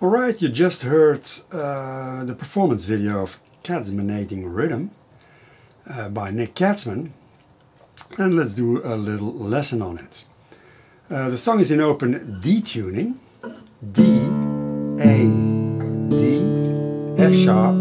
Alright, you just heard the performance video of Katzmanatin Rhythm by Nick Katzman, and let's do a little lesson on it. The song is in open D tuning, D, A, D, F sharp,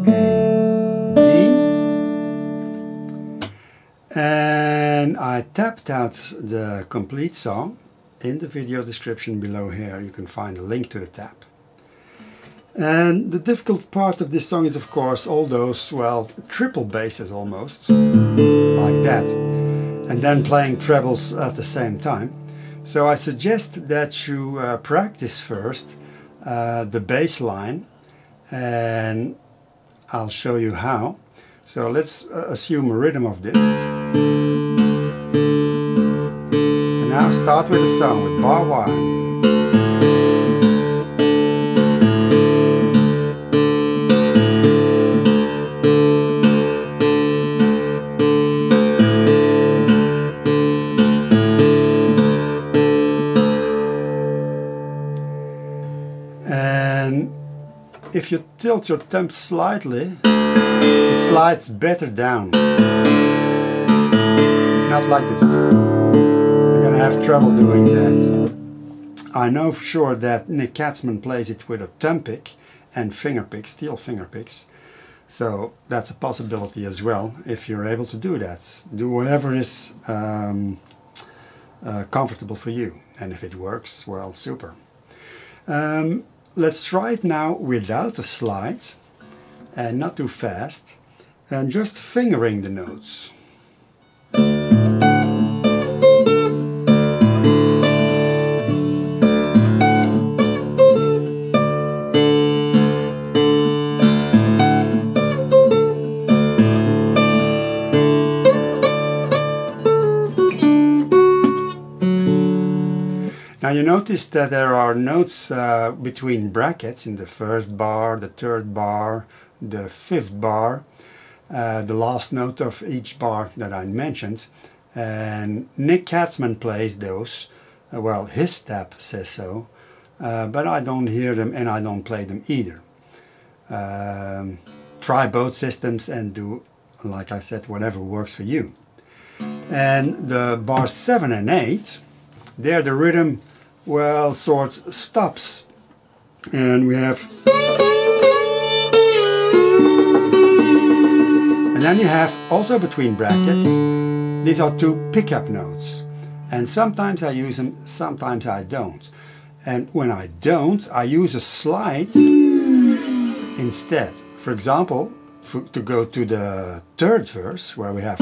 A, D, and I tapped out the complete song. In the video description below here you can find a link to the tap. And the difficult part of this song is, of course, all those, well, triple basses almost, like that, and then playing trebles at the same time. So I suggest that you practice first the bass line, and I'll show you how. So let's assume a rhythm of this. And now start with the song with bar 1. And if you tilt your thumb slightly, it slides better down. Not like this. You're gonna have trouble doing that. I know for sure that Nick Katzman plays it with a thumb pick and finger picks, steel finger picks. So that's a possibility as well, if you're able to do that. Do whatever is comfortable for you. And if it works, well, super. Let's try it now without a slide and not too fast, and just fingering the notes. Now you notice that there are notes between brackets in the first bar, the third bar, the fifth bar, the last note of each bar that I mentioned. And Nick Katzman plays those. Well, his tab says so, but I don't hear them and I don't play them either. Try both systems and do, like I said, whatever works for you. And the bars 7 and 8, there the rhythm, well, sort stops, and we have, and then you have also between brackets, these are two pickup notes, and sometimes I use them, sometimes I don't. And when I don't, I use a slide instead. For example, to go to the third verse where we have,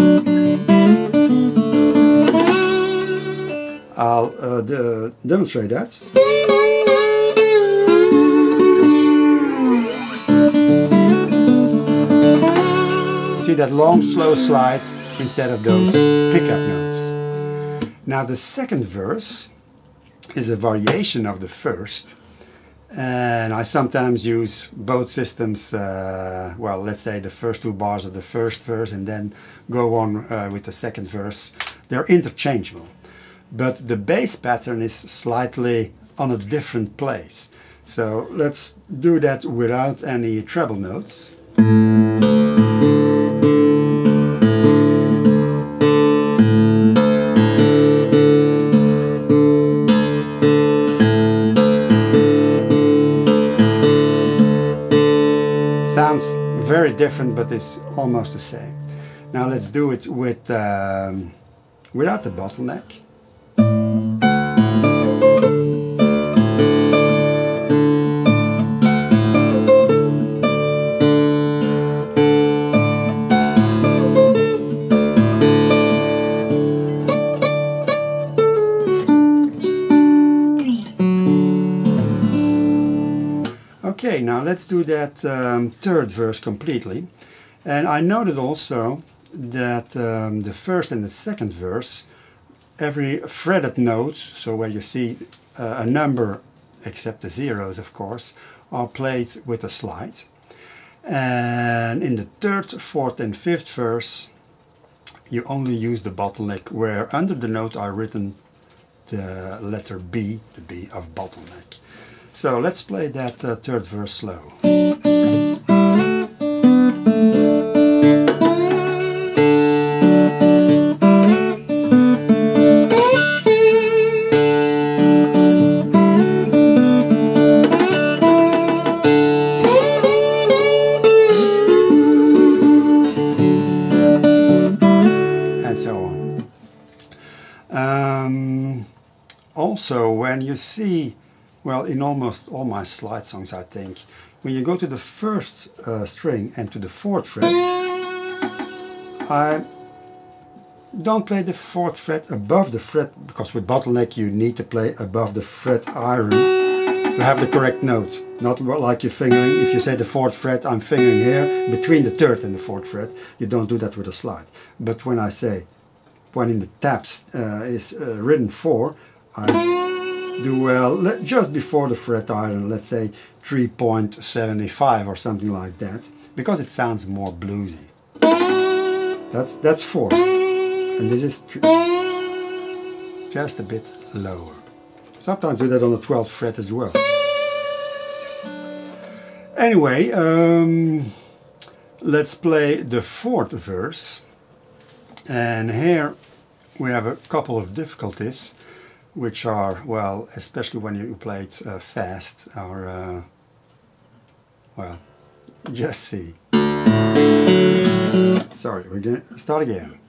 I'll demonstrate that. See that long slow slide instead of those pickup notes. Now the second verse is a variation of the first, and I sometimes use both systems, well, let's say the first two bars of the first verse and then go on with the second verse. They're interchangeable. But the bass pattern is slightly on a different place. So let's do that without any treble notes. Sounds very different, but it's almost the same. Now let's do it with without the bottleneck. Okay, now let's do that third verse completely. And I noted also that the first and the second verse, every fretted note, so where you see a number, except the zeros of course, are played with a slide. And in the third, fourth and fifth verse, you only use the bottleneck, where under the note are written the letter B, the B of bottleneck. So let's play that third verse slow. And so on. Also, when you see, well, in almost all my slide songs, I think, when you go to the first string and to the fourth fret, I don't play the fourth fret above the fret, because with bottleneck you need to play above the fret iron to have the correct note. Not like you're fingering. If you say the fourth fret, I'm fingering here between the third and the fourth fret. You don't do that with a slide. But when I say, when in the tabs is written 4, I do well just before the fret iron, let's say 3.75 or something like that, because it sounds more bluesy. That's 4, and this is just a bit lower. Sometimes do that on the 12th fret as well. Anyway, let's play the fourth verse, and here we have a couple of difficulties, which are, well, especially when you play it fast, are, well, just see. Sorry, we're going to start again.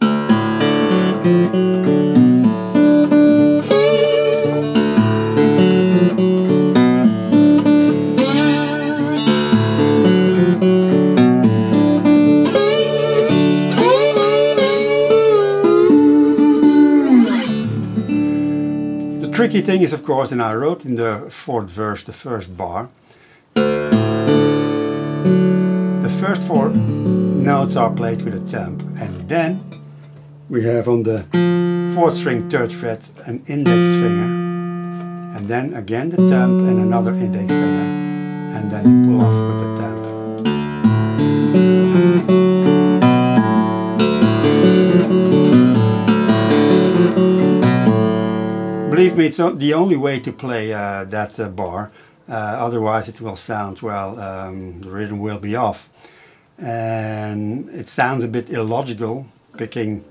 The tricky thing is, of course, and I wrote in the fourth verse the first bar, the first 4 notes are played with a temp, and then we have on the 4th string 3rd fret an index finger, and then again the temp and another index finger, and then you pull off with the temp. Believe me, it's the only way to play that bar, otherwise it will sound, well, the rhythm will be off. And it sounds a bit illogical picking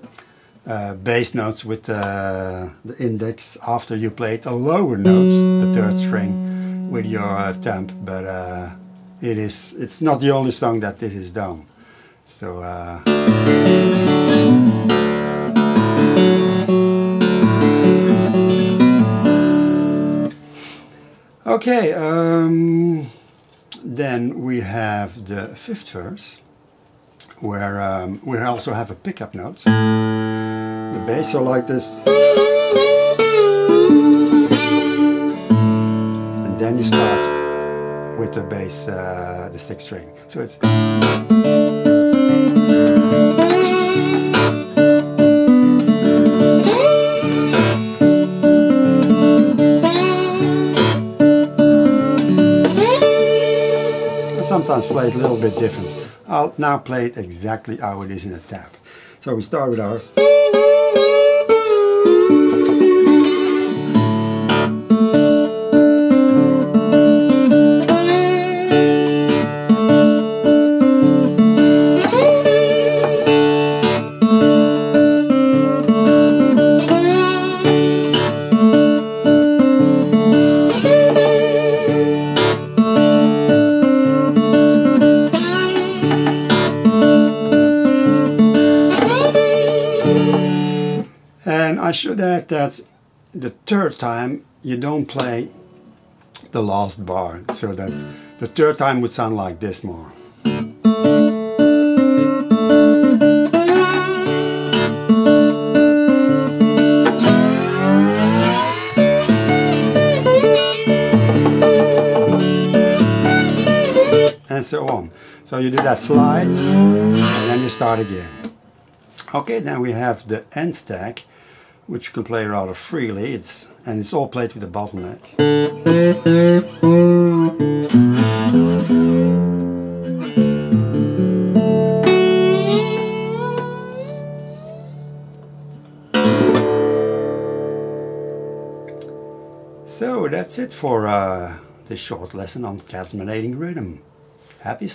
bass notes with the index after you played a lower note, the 3rd string, with your temp, but it's not the only song that this is done. So okay, then we have the 5th verse, where we also have a pickup note. The bass, so like this. And then you start with the bass, the 6th string. So it's... sometimes play it a little bit different. I'll now play it exactly how it is in a tab. So we start with our... And I should add that the 3rd time you don't play the last bar, so that the 3rd time would sound like this more. And so on. So you do that slide and then you start again. Okay, then we have the end tag, which you can play rather freely, and it's all played with a bottleneck. So that's it for this short lesson on Katzmanating rhythm. Happy